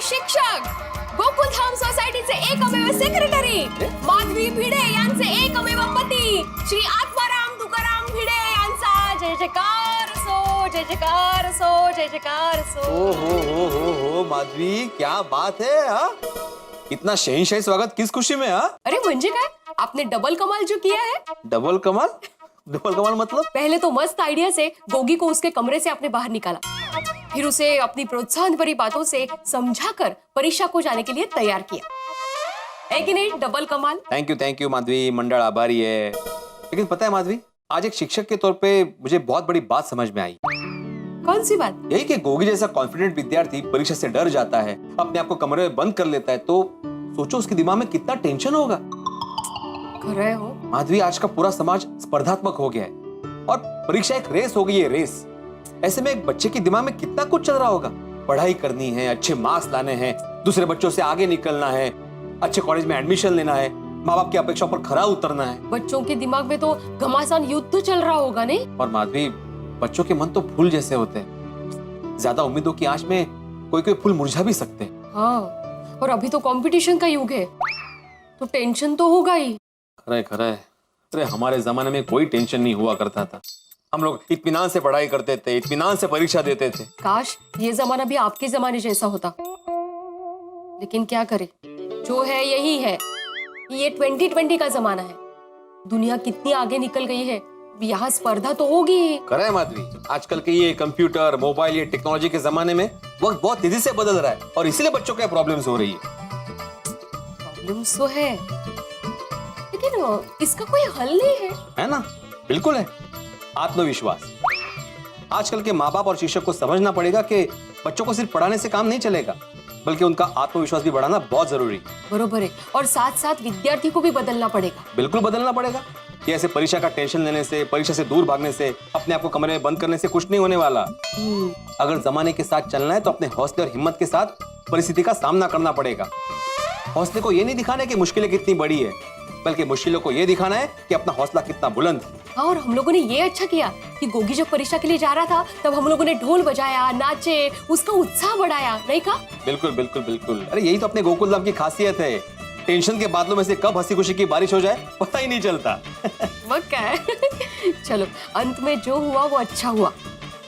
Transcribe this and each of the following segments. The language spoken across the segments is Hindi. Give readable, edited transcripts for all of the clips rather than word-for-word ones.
शिक्षक, गोकुलधाम सोसायटीचे एकमेव सेक्रेटरी माधवी भिडे यांचे एकमेव पती श्री आत्माराम तुकाराम भिडे यांचा जय जयकार असो, जय जयकार असो, जय जयकार असो। हो माधवी, क्या बात है हा? इतना शहंशाही स्वागत किस खुशी में हा? अरे म्हणजे काय, आपने डबल कमाल जो किया है। डबल कमाल? डबल कमाल मतलब? पहले तो मस्त आइडिया से गोगी को उसके कमरे से आपने बाहर निकाला, फिर उसे अपनी प्रोत्साहन भरी बातों से समझाकर परीक्षा को जाने के लिए तैयार किया, है कि नहीं? डबल कमाल। थैंक यू माधवी, मंडल आभारी है। लेकिन पता है माधवी, आज एक शिक्षक के तौर पे मुझे बहुत बड़ी बात समझ में आई। कौन सी बात? यही कि गोगी जैसा कॉन्फिडेंट विद्यार्थी परीक्षा से डर जाता है, अपने आप को कमरे में बंद कर लेता है, तो सोचो उसके दिमाग में कितना टेंशन होगा। कर रहे हो माधवी, आज का पूरा समाज स्पर्धात्मक हो गया है और परीक्षा एक रेस हो गई है, रेस। ऐसे में एक बच्चे के दिमाग में कितना कुछ चल रहा होगा। पढ़ाई करनी है, अच्छे मार्क्स लाने हैं, दूसरे बच्चों से आगे निकलना है, अच्छे कॉलेज में एडमिशन लेना है, माँ बाप की अपेक्षाओं पर खरा उतरना है। बच्चों के दिमाग में तो घमासान युद्ध चल रहा होगा, नहीं? और माधवी, बच्चों के मन तो फूल जैसे होते हैं, ज्यादा उम्मीदों की आंच में कोई कोई फूल मुरझा भी सकते हैं। हाँ, और अभी तो कंपटीशन का युग है, तो टेंशन तो होगा ही। खरा है। अरे हमारे जमाने में कोई टेंशन नहीं हुआ करता था, हम लोग इत्मीनान से पढ़ाई करते थे, इत्मीनान से परीक्षा देते थे। काश ये जमाना भी आपके जमाने जैसा होता, लेकिन क्या करे, जो है यही है। ये 2020 का जमाना है, दुनिया कितनी आगे निकल गई है, यहाँ स्पर्धा तो होगी ही। खरा है माधवी, आजकल के ये कंप्यूटर, मोबाइल, ये टेक्नोलॉजी के जमाने में वक्त बहुत तेजी से बदल रहा है और इसीलिए बच्चों को प्रॉब्लम्स हो रही है। प्रॉब्लम्स तो है, लेकिन इसका कोई हल नहीं है ना? बिल्कुल है, आत्मविश्वास। आजकल के माँ बाप और शिक्षक को समझना पड़ेगा कि बच्चों को सिर्फ पढ़ाने से काम नहीं चलेगा, बल्कि उनका आत्मविश्वास भी बढ़ाना बहुत जरूरी है। बरोबर है, और साथ साथ विद्यार्थी को भी बदलना पड़ेगा। बिल्कुल बदलना पड़ेगा। कि ऐसे परीक्षा का टेंशन लेने से, परीक्षा से दूर भागने से, अपने आप को कमरे में बंद करने से कुछ नहीं होने वाला। अगर जमाने के साथ चलना है तो अपने हौसले और हिम्मत के साथ परिस्थिति का सामना करना पड़ेगा। हौसले को ये नहीं दिखाना है कि मुश्किलें कितनी बड़ी है, बल्कि मुश्किलों को ये दिखाना है कि अपना हौसला कितना बुलंद है। हाँ, और हम लोगों ने ये अच्छा किया कि गोगी जब परीक्षा के लिए जा रहा था तब हम लोगों ने ढोल बजाया, नाचे, उसका उत्साह बढ़ाया, नहीं कहा? बिल्कुल बिल्कुल बिल्कुल। अरे यही तो अपने गोकुलधाम की खासियत है, टेंशन के बादलों में से कब हंसी खुशी की बारिश हो जाए पता ही नहीं चलता। वो क्या है? चलो, अंत में जो हुआ वो अच्छा हुआ।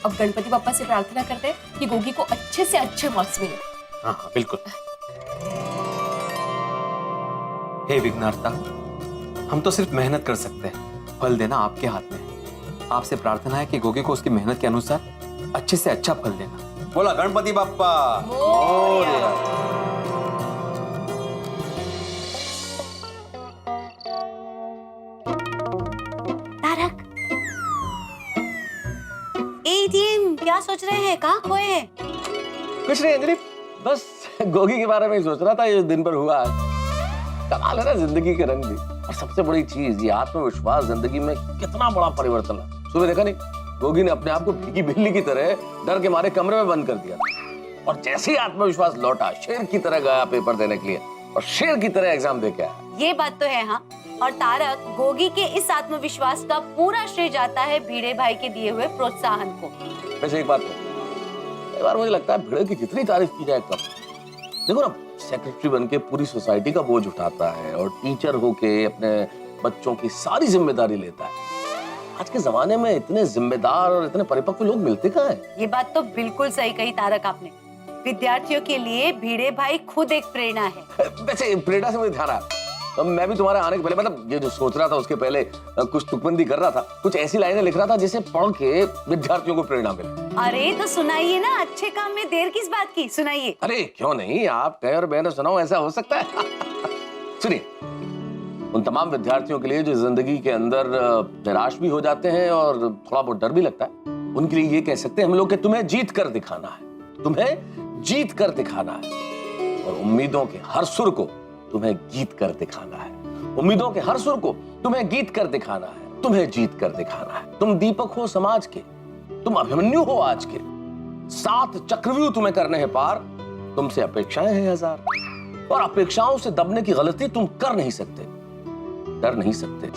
अब गणपति बाप्पा से प्रार्थना करते हैं कि गोगी को अच्छे से अच्छे मार्क्स मिले। हाँ बिल्कुल। हे विघ्नहर्ता, हम तो सिर्फ मेहनत कर सकते हैं, फल देना आपके हाथ में है। आपसे प्रार्थना है कि गोगी को उसकी मेहनत के अनुसार अच्छे से अच्छा फल देना। बोला गणपति बाप्पा मोरया। क्या सोच रहे हैं, कहाँ खोए हैं? कुछ नहीं अंजलि, बस गोगी के बारे में ही सोच रहा था। ये दिन भर हुआ, कमाल है ना जिंदगी के रंग भी। और सबसे बड़ी चीज ये आत्मविश्वास जिंदगी में कितना बड़ा परिवर्तन है। सुबह देखा नहीं, गोगी ने अपने आप को भीगी बिल्ली की तरह डर के मारे कमरे में बंद कर दिया, और जैसे ही आत्मविश्वास लौटा शेर की तरह गया पेपर देने के लिए और शेर की तरह एग्जाम दे के आया। ये बात तो है। हाँ, और तारक, गोगी के इस आत्मविश्वास का पूरा श्रेय जाता है भिड़े भाई के दिए हुए प्रोत्साहन को। वैसे एक बात है, कई बार मुझे लगता है भिड़े की जितनी तारीफ की जाए कम। देखो ना, सेक्रेटरी बनके पूरी सोसाइटी का बोझ उठाता है और टीचर होके अपने बच्चों की सारी जिम्मेदारी लेता है। आज के जमाने में इतने जिम्मेदार और इतने परिपक्व लोग मिलते कहाँ हैं? ये बात तो बिल्कुल सही कही तारक आपने। विद्यार्थियों के लिए भिड़े भाई खुद एक प्रेरणा है। वैसे प्रेरणा से मुझे ध्यान आया, तो मैं भी तुम्हारे आने के पहले, मतलब ये जो सोच रहा था उसके पहले कुछ तुकबंदी कर रहा था, कुछ ऐसी लाइनें लिख रहा था जिसे पढ़ के विद्यार्थियों को प्रेरणा मिले। अरे तो सुनाइए ना, अच्छे काम में देर किस बात की, सुनाइए। अरे क्यों नहीं, आप कहे और मैंने सुनाओ, ऐसा हो सकता है? सुनिए, उन तमाम विद्यार्थियों के लिए जो जिंदगी के अंदर निराश भी हो जाते हैं और थोड़ा बहुत डर भी लगता है, उनके लिए ये कह सकते हैं हम लोग कि तुम्हें जीत कर दिखाना है, तुम्हें जीत कर दिखाना है। और उम्मीदों के हर सुर को तुम्हें गीत कर दिखाना है। उम्मीदों के हर सुर को तुम्हें गीत कर दिखाना है, तुम्हें जीत कर दिखाना है। तुम दीपक हो समाज के, तुम अभिमन्यु हो आज के, 7 चक्रव्यूह तुम्हें करने हैं पार, तुमसे अपेक्षाएं हैं 1000, और अपेक्षाओं से दबने की गलती तुम कर नहीं सकते, डर नहीं सकते,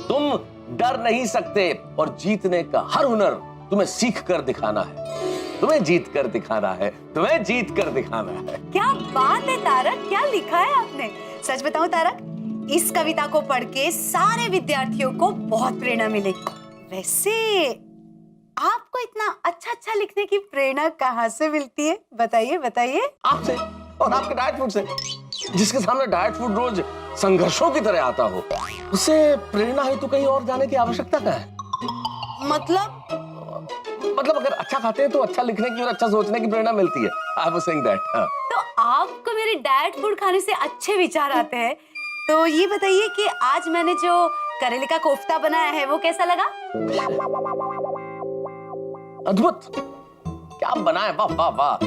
तुम डर नहीं सकते। और जीतने का हर हुनर तुम्हें सीख कर दिखाना है। तुम्हें जीत कर दिखाना है, तुम्हें जीत कर दिखाना है। क्या बात है तारक, क्या लिखा है आपने। सच बताऊं तारक, इस कविता को पढ़ के सारे विद्यार्थियों को बहुत प्रेरणा मिलेगी। वैसे आपको इतना अच्छा अच्छा लिखने की प्रेरणा कहाँ से मिलती है, बताइए बताइए। आपसे और आपके डाइट फूड से। जिसके सामने डाइट फूड रोज संघर्षों की तरह आता हो, उसे प्रेरणा है तो कहीं और जाने की आवश्यकता क्या है। मतलब अगर अच्छा खाते हैं तो अच्छा लिखने की और अच्छा सोचने की प्रेरणा मिलती है। I was saying that. तो आपको मेरे डाइट फूड खाने से अच्छे विचार आते हैं। तो ये बताइए कि आज मैंने जो करेले का कोफ्ता बनाया है वो कैसा लगा। अद्भुत, क्या बनाए, वाह वाह वाह।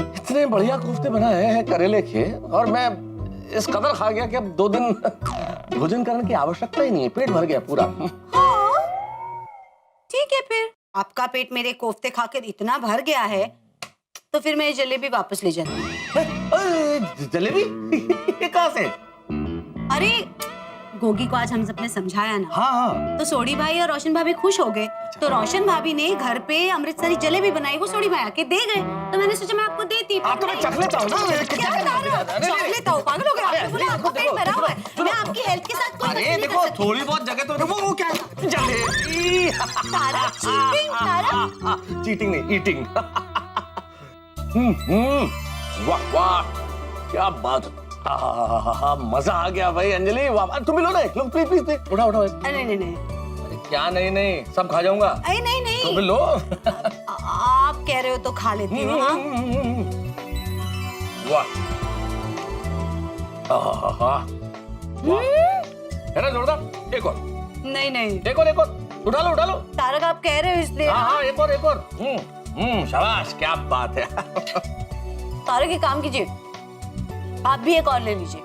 इतने बढ़िया कोफ्ते बनाए हैं करेले के, और मैं इस कदर खा गया कि अब 2 दिन भोजन करने की आवश्यकता ही नहीं है, पेट भर गया पूरा। हाँ ठीक है, फिर आपका पेट मेरे कोफ्ते खाकर इतना भर गया है तो फिर मैं जलेबी वापस ले जाती हूँ। जलेबी ये कहाँ से? अरे गोगी को आज हम सबने समझाया ना, हाँ तो सोडी भाई और रोशन भाभी खुश हो गए। तो रोशन भाभी ने घर पे अमृतसरी जलेबी बनाई, वो सोडी भाई आके दे गए। तो मैंने सोचा मैं आपको देती। तो मैं चख लेता हूँ ना। चख लेता हूँ, पागल हो गए आपने बोला आपका पेट भरा हुआ है। मैं आपकी हेल्थ के साथ कोई अरे देखो, थोड़ी बहुत जगह तो वो क्या है? जलेबी। तारक चीटिंग, तारक चीटिंग नहीं, ईटिंग। वाह वाह, क्या बात। मजा आ गया भाई। अंजलि वाह, तुम भी लो ना, लो प्लीज प्लीज, उठाओ उठाओ। नहीं, अरे क्या नहीं, सब खा जाऊंगा। अरे नहीं, तुम भी लो। आप कह रहे हो तो खा लेती हूँ। वाह है ना जोरदार। एक और, नहीं एक और, उठा लो। तारक आप कह रहे हो इसलिए। हाँ, एक और। शाबाश, क्या बात है। तारक एक काम कीजिए, आप भी एक और ले लीजिए।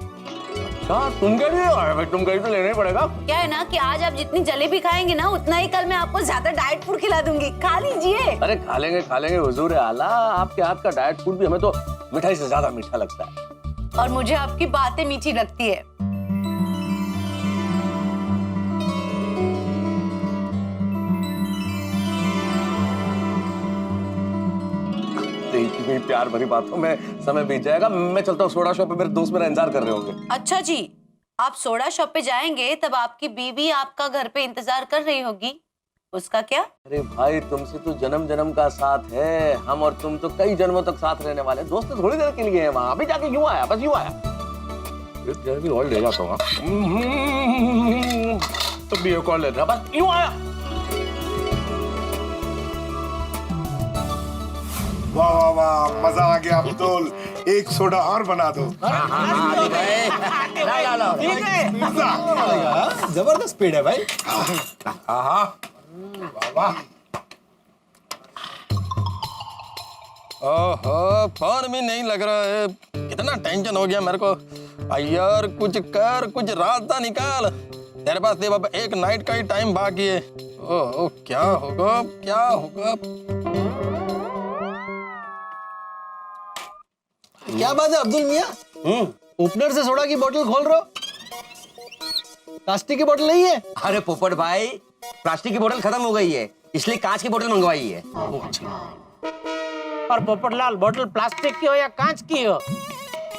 तुम क्या लिए? भाई तुम कहीं तो लेना ही पड़ेगा। क्या है ना कि आज आप जितनी जलेबी खाएंगे ना, उतना ही कल मैं आपको ज्यादा डाइट फूड खिला दूंगी, खा लीजिए। अरे खा लेंगे हुजूर आला, आपके हाथ का डाइट फूड भी हमें तो मिठाई से ज्यादा मीठा लगता है। और मुझे आपकी बातें मीठी लगती है। इतनी प्यार भरी बातों में समय बीत जाएगा। मैं चलता हूँ सोडा शॉप पे, मेरे दोस्त मेरा इंतजार कर रहे होंगे। अच्छा जी, आप सोडा शॉप पे जाएंगे तब आपकी बीवी आपका घर पे इंतजार कर रही होगी, उसका क्या? अरे भाई, तुमसे तो जन्म जन्म का साथ है। हम और तुम तो कई जन्मों तक साथ रहने वाले। दोस्त तो थोड़ी देर के लिए है वहां, अभी जाके यूं आया, बस यूं आया। भी और ले जाता हूँ, तो भी एक और ले रहा, बस यूं आया। वाह वाह वाह, मजा आ गया अब्दुल। एक सोडा और बना दो। जबरदस्त स्पीड है भाई। ओहो, फोन भी नहीं लग रहा है। कितना टेंशन हो गया मेरे को। यार कुछ कर, कुछ रास्ता निकाल। तेरे पास सिर्फ अब एक नाइट का ही टाइम बाकी है। ओह, क्या होगा? क्या बात है अब्दुल मियाँ? ओपनर से सोडा की बोतल खोल रहे हो? प्लास्टिक की बोतल नहीं है? अरे पोपट भाई, प्लास्टिक की बोतल खत्म हो गई है, इसलिए कांच की बोतल मंगवाई है। और पोपटलाल, बोतल प्लास्टिक की हो या कांच की हो,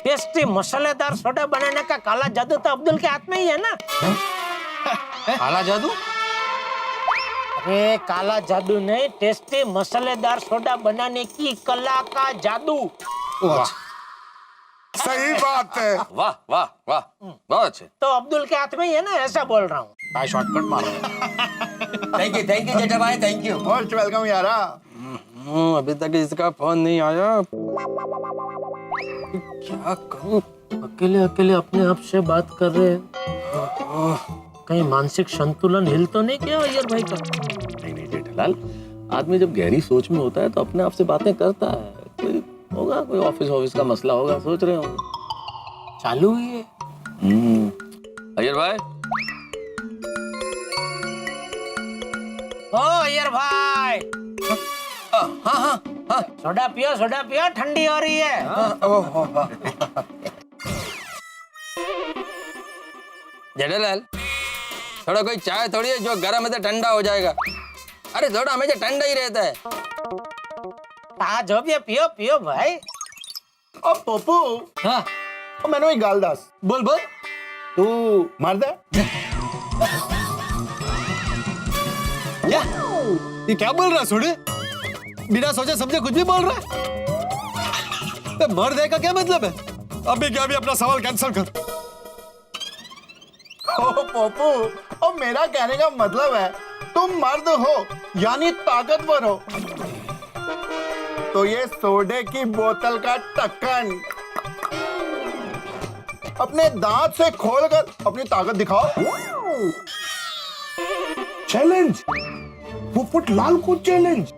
टेस्टी मसालेदार सोडा बनाने का काला जादू तो अब्दुल के हाथ में ही है ना। काला जादू? अरे काला जादू नहीं, टेस्टी मसालेदार सोडा बनाने की कला का जादू। सही बात है। वाह वाह वाह, बहुत अच्छे। तो अब्दुल के हाथ में ही है ना, ऐसा बोल रहा हूँ। शॉर्टकट मारो। थैंक यू जेठा भाई, थैंक यू। मोस्ट वेलकम यारा। अभी तक इसका फोन नहीं आया। क्या करूं? अकेले अपने आप से बात कर रहे हैं। कहीं मानसिक संतुलन हिल तो नहीं गया अय्यर भाई का? नहीं जेठालाल, आदमी जब गहरी सोच में होता है तो अपने आप से बातें करता है। कोई होगा, कोई ऑफिस का मसला होगा, सोच रहे होंगे। चालू ही है। अय्यर भाई। ओ अय्यर भाई, हाँ, सोडा पियो, ठंडी हो रही है। जेठालाल, थोड़ा कोई चाय थोड़ी है जो गर्म है तो ठंडा हो जाएगा। अरे सोडा हमेशा ठंडा ही रहता है। हाँ जो भी है पियो पियो भाई। ओ पप्पू, हाँ ओ मैंने एक गाल दास बोल बोल। तू मर्द है? क्या ये क्या बोल रहा है सोडे? बिना सोचे समझे कुछ भी बोल रहा है। तो मर्द है का क्या मतलब है? अभी क्या, अभी अपना सवाल कैंसिल कर। ओ पप्पू, ओ मेरा कहने का मतलब है तुम मर्द हो यानी ताकतवर हो, तो ये सोडे की बोतल का ढक्कन अपने दांत से खोलकर अपनी ताकत दिखाओ। चैलेंज, पोपट लाल को चैलेंज।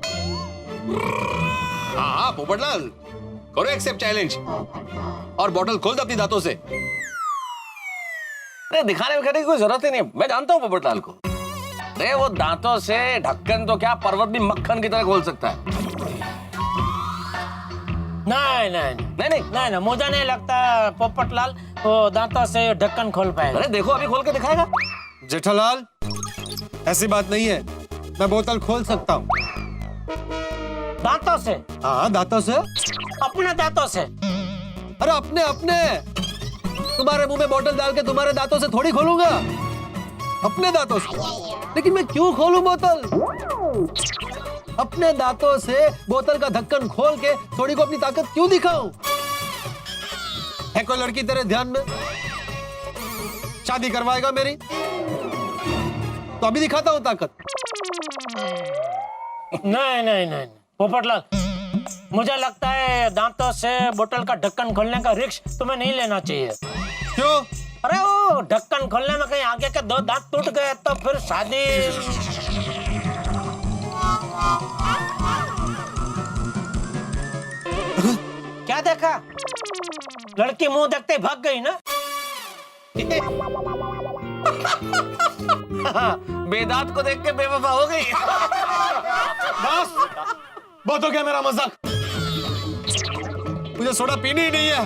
हाँ पोपटलाल, करो एक्सेप्ट चैलेंज और बोतल खोल दो अपनी दांतों से। अरे दिखाने विखाने की कोई जरूरत ही नहीं, मैं जानता हूँ पोपटलाल को। अरे वो दांतों से ढक्कन तो क्या, पर्वत भी मक्खन की तरह खोल सकता है। नहीं नहीं नहीं नहीं नहीं नहीं, मुझे नहीं लगता पोपटलाल वो दांतों से ढक्कन खोल पाएगा। अरे देखो अभी खोल के दिखाएगा। जेठालाल, ऐसी बात नहीं है, मैं बोतल खोल सकता हूँ। दांतों से? हाँ दांतों से। अपने दांतों से? अरे अपने अपने, तुम्हारे मुंह में बोतल डाल के तुम्हारे दांतों से थोड़ी खोलूंगा, अपने दांतों से। लेकिन मैं क्यों खोलूं बोतल? अपने दांतों से बोतल का ढक्कन खोल के थोड़ी को अपनी ताकत क्यों दिखाऊं? है कोई लड़की तेरे ध्यान में? शादी करवाएगा मेरी? तो अभी दिखाता हूं ताकत। नहीं नहीं नहीं पोपटलाल, मुझे लगता है दांतों से बोतल का ढक्कन खोलने का रिस्क तुम्हें नहीं लेना चाहिए। क्यों? अरे वो ढक्कन खोलने में कहीं आगे के 2 दांत टूट गए तो फिर शादी। क्या देखा? लड़की मुंह देखते ही भाग गई ना? बेदांत को देख के बेवफा हो गई। बस बहुत हो गया मेरा मजाक, मुझे सोडा पीनी ही नहीं है,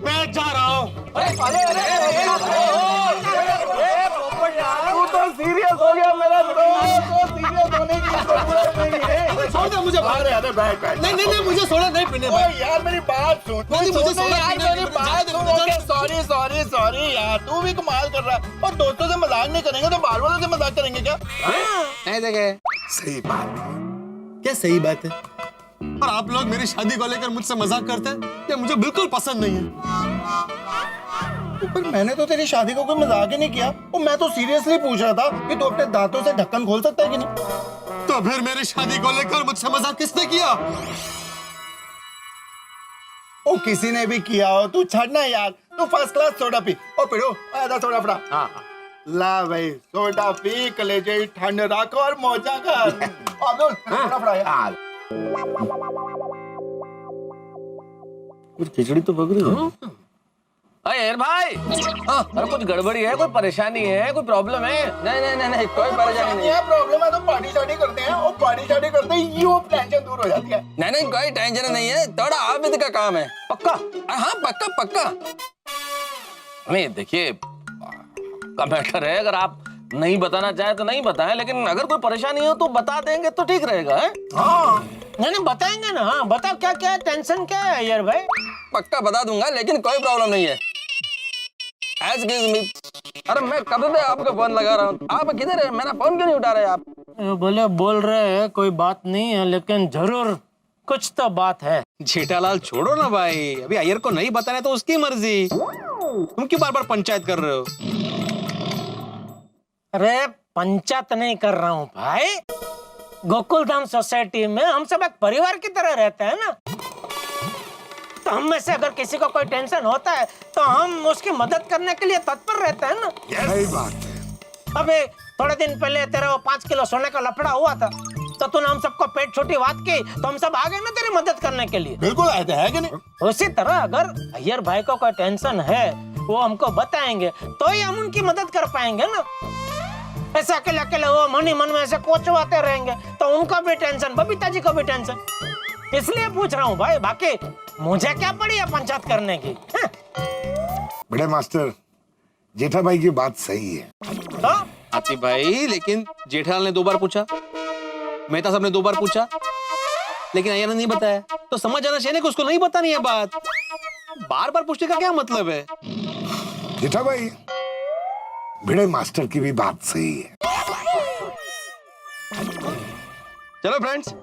मैं जा रहा हूँ। तू तो सीरियस हो गया मेरा दोस्त, तो सीरियस होने की जरूरत नहीं है। छोड़ दे मुझे। अरे बैठ बैठ। नहीं नहीं नहीं, मुझे सोडा नहीं पीने। ओए यार मेरी बात सुन। नहीं, मुझे सोडा यार पीने मेरी की बात सुन। ओके सॉरी सॉरी सॉरी यार, तू भी कमाल कर रहा है। और दोस्तों से मजाक नहीं करेंगे तो बार वालों से मजाक करेंगे क्या? नहीं देखे। सही बात है। क्या सही बात है? और आप लोग मेरी शादी को लेकर मुझसे मजाक करते हैं, ये मुझे बिल्कुल पसंद नहीं है। पर मैंने तो तेरी शादी को कोई मजाक ही नहीं किया। और मैं तो सीरियसली पूछ रहा था कि तू अपने दांतों से ढक्कन खोल सकता है कि नहीं। तो फिर मेरी शादी को लेकर मुझसे मजाक किसने किया? ओ किसी ने भी किया हो, तू छड़ना यार। तू फर्स्ट क्लास सोडा पी। ओ पिरो आधा सोडा फड़ा। हाँ ला भाई सोडा पी, कलेजे ठंड रख और मौजा कर। अब्दुल सोडा फड़ा यार। कुछ खिचड़ी तो पक रही है। अरे भाई, अरे कुछ गड़बड़ी है, कोई परेशानी है, कोई प्रॉब्लम है? नहीं नहीं नहीं नहीं, कोई परेशानी नहीं। ये प्रॉब्लम है तो पार्टी शादी करते हैं, और पार्टी शादी करते ही वो टेंशन दूर हो जाती है। नहीं नहीं, कोई टेंशन नहीं है, थोड़ा आबिद का काम है। पक्का? हाँ पक्का पक्का। नहीं देखिए, का मैटर है, अगर आप नहीं बताना चाहे तो नहीं बताएं, लेकिन अगर कोई परेशानी हो तो बता देंगे तो ठीक रहेगा। है हाँ नहीं नहीं बताएंगे ना। हाँ बताओ क्या क्या टेंशन क्या है यार भाई? पक्का बता दूंगा, लेकिन कोई प्रॉब्लम नहीं है। Excuse me। अरे मैं कब से आपको फोन लगा रहा हूँ, आप किधर है? मेरा फोन क्यों नहीं उठा रहे आप? बोले बोल रहे हैं कोई बात नहीं है, लेकिन जरूर कुछ तो बात है। जेठालाल छोड़ो ना भाई, अभी अय्यर को नहीं बताना तो उसकी मर्जी, तुम क्यों बार बार पंचायत कर रहे हो? अरे पंचायत नहीं कर रहा हूँ भाई, गोकुल धाम सोसाइटी में हम सब एक परिवार की तरह रहते हैं ना। तो हम में से अगर किसी को कोई टेंशन होता है तो हम उसकी मदद करने के लिए तत्पर रहते हैं ना। सही बात है। अबे थोड़े दिन पहले तेरा वो 5 किलो सोने का लफड़ा हुआ था, तो तूने हम सबको पेट छोटी बात की तो हम सब आ गए ना तेरी मदद करने के लिए। बिल्कुल आए थे, है कि नहीं? उसी तरह अगर अय्यर भाई को कोई टेंशन है वो हमको बताएंगे तो ही हम उनकी मदद कर पाएंगे ना। ऐसे अकेले अकेले वो मन ही मन में ऐसे कोचवाते रहेंगे तो उनको भी टेंशन, बबीता जी को भी टेंशन। इसलिए पूछ रहा हूँ भाई, बाकी मुझे क्या पड़ी है पंचायत करने की? बड़े मास्टर, जेठा भाई की बात सही है। तो आतिफ भाई, लेकिन जेठालाल ने 2 बार पूछा, मेहता साहब ने 2 बार पूछा, लेकिन अय्यर ने नहीं बताया, तो समझ जाना चाहिए ना कि उसको नहीं बतानी है बात। बार बार पूछने का क्या मतलब है? जेठा भाई, भिड़े मास्टर की भी बात सही है। चलो फ्रेंड्स,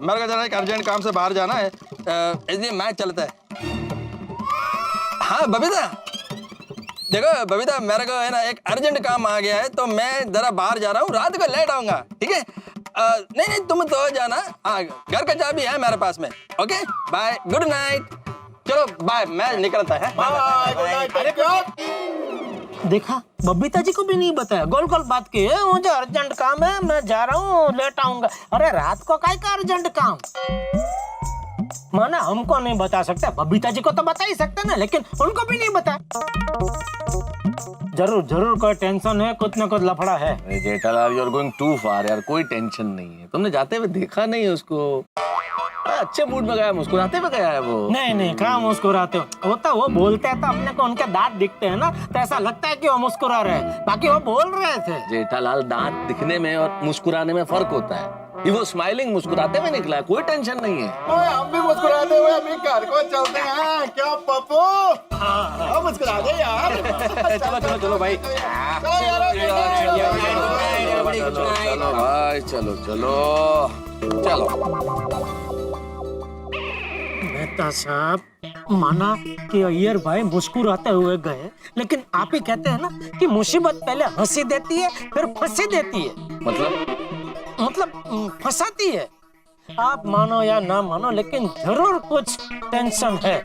मेरे को जरा एक अर्जेंट काम से बाहर जाना है, इसलिए मैच चलता है। हाँ बबीता, देखो बबीता, मेरे को है ना एक अर्जेंट काम आ गया है, तो मैं जरा बाहर जा रहा हूँ, रात को लेट आऊंगा, ठीक है? नहीं नहीं, तुम तो जाना, हाँ घर का चाबी है मेरे पास में। Okay bye, good night. चलो बाय, मैं निकलता है। अरे क्या? देखा, बबीता जी को भी नहीं बताया, गोल गोल बात की है, मुझे अर्जेंट काम है, मैं जा रहा हूँ, लेट आऊंगा। अरे रात को काय का अर्जेंट काम? माना हमको नहीं बता सकता, बबीता जी को तो बता ही सकते ना, लेकिन उनको भी नहीं बता। जरूर जरूर कोई टेंशन है, कुछ ना कुछ लफड़ा है। अरे Jethalal, you are going too far यार, कोई टेंशन नहीं है। तुमने जाते हुए देखा नहीं उसको? अच्छे मूड में गया, मुस्कुराते हुए गया है वो। नहीं नहीं, कहाँ मुस्कुराते हो? होता वो बोलते हैं तो अपने को उनके दांत दिखते हैं ना, तो ऐसा लगता है कि वो मुस्कुरा रहे हैं, बाकी वो बोल रहे थे। जेठालाल, दांत दिखने में और मुस्कुराने में फर्क होता है। ये वो स्माइलिंग मुस्कुराते हुए निकला है, कोई टेंशन नहीं है। ओए, हम भी मुस्कुराते हुए अभी घर को चलते हैं, क्या पप्पू? हाँ, मुस्कुरा दे यार। चलो चलो चलो भाई, चलो यार, चलो भाई, चलो चलो चलो। मेहता साहब, माना कि अय्यर भाई मुस्कुराते हुए गए, लेकिन आप ही कहते हैं ना कि मुसीबत पहले हंसी देती है, फिर फंसी देती है। मतलब फंसाती है। आप मानो या ना मानो, लेकिन जरूर कुछ टेंशन है।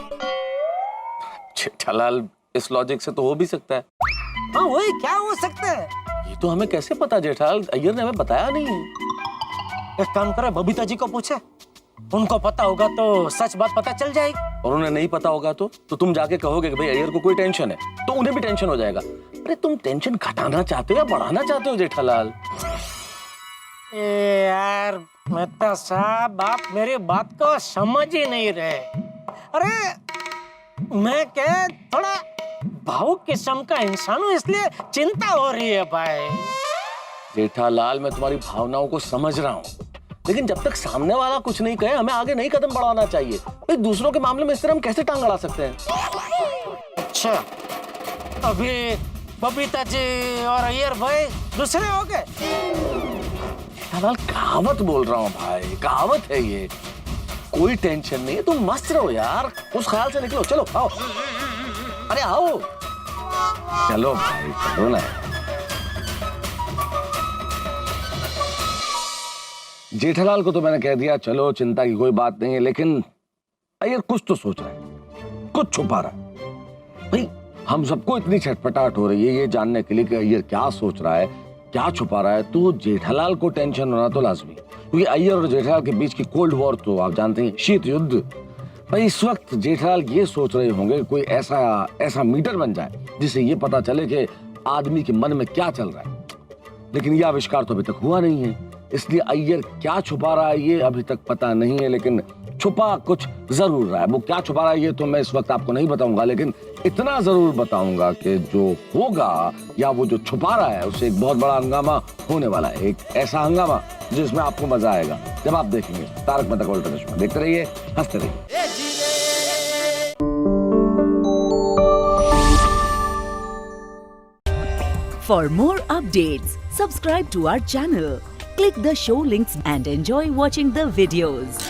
जेठालाल, इस लॉजिक से तो हो भी सकता है। हाँ, वही क्या हो सकता है? ये तो हमें कैसे पता जेठालाल, अय्यर ने हमें बताया नहीं है। एक काम करे, बबीता जी को पूछे, उनको पता होगा तो सच बात पता चल जाएगी। और उन्हें नहीं पता होगा तो तुम जाके कहोगे कि भाई अय्यर को कोई टेंशन है, तो उन्हें भी टेंशन हो जाएगा। अरे तुम टेंशन घटाना चाहते हो या बढ़ाना चाहते हो जेठालाल? यार मेहता साहब, आप मेरी बात को समझ ही नहीं रहे। अरे मैं क्या थोड़ा भावुक किस्म का इंसान हूँ, इसलिए चिंता हो रही है भाई। जेठालाल, मैं तुम्हारी भावनाओं को समझ रहा हूँ, लेकिन जब तक सामने वाला कुछ नहीं कहे, हमें आगे नहीं कदम बढ़ाना चाहिए। भाई दूसरों के मामले में इस तरह हम कैसे टांग अड़ा सकते हैं? अच्छा, अभी बबीता जी और अय्यर भाई दूसरे हो गए? जेठालाल, कहावत बोल रहा हूँ भाई, कहावत है ये। कोई टेंशन नहीं है, तुम मस्त रहो यार, उस ख्याल से निकलो। चलो आओ, अरे आओ, चलो भाई, चलो ना। जेठालाल को तो मैंने कह दिया चलो, चिंता की कोई बात नहीं है, लेकिन अय्यर कुछ तो सोच रहा है, कुछ छुपा रहा है। भाई हम सबको इतनी छटपटाहट हो रही है ये जानने के लिए कि अय्यर क्या सोच रहा है, क्या छुपा रहा है, तो जेठालाल को टेंशन होना तो लाजमी, क्योंकि अय्यर और जेठालाल के बीच की कोल्ड वॉर तो आप जानते हैं, शीत युद्ध। भाई इस वक्त जेठालाल ये सोच रहे होंगे कि कोई ऐसा मीटर बन जाए जिससे ये पता चले कि आदमी के मन में क्या चल रहा है, लेकिन यह आविष्कार तो अभी तक हुआ नहीं है, इसलिए अय्यर क्या छुपा रहा है ये अभी तक पता नहीं है, लेकिन छुपा कुछ जरूर रहा है। वो क्या छुपा रहा है ये तो मैं इस वक्त आपको नहीं बताऊंगा, लेकिन इतना जरूर बताऊंगा कि जो होगा या वो जो छुपा रहा है उससे एक बहुत बड़ा हंगामा होने वाला है, एक ऐसा हंगामा जिसमें आपको मजा आएगा जब आप देखेंगे तारक मेहता का उल्टा चश्मा। देखते रहिए, हंसते रहिए। For more updates, subscribe to our channel, click the show links and enjoy watching the videos.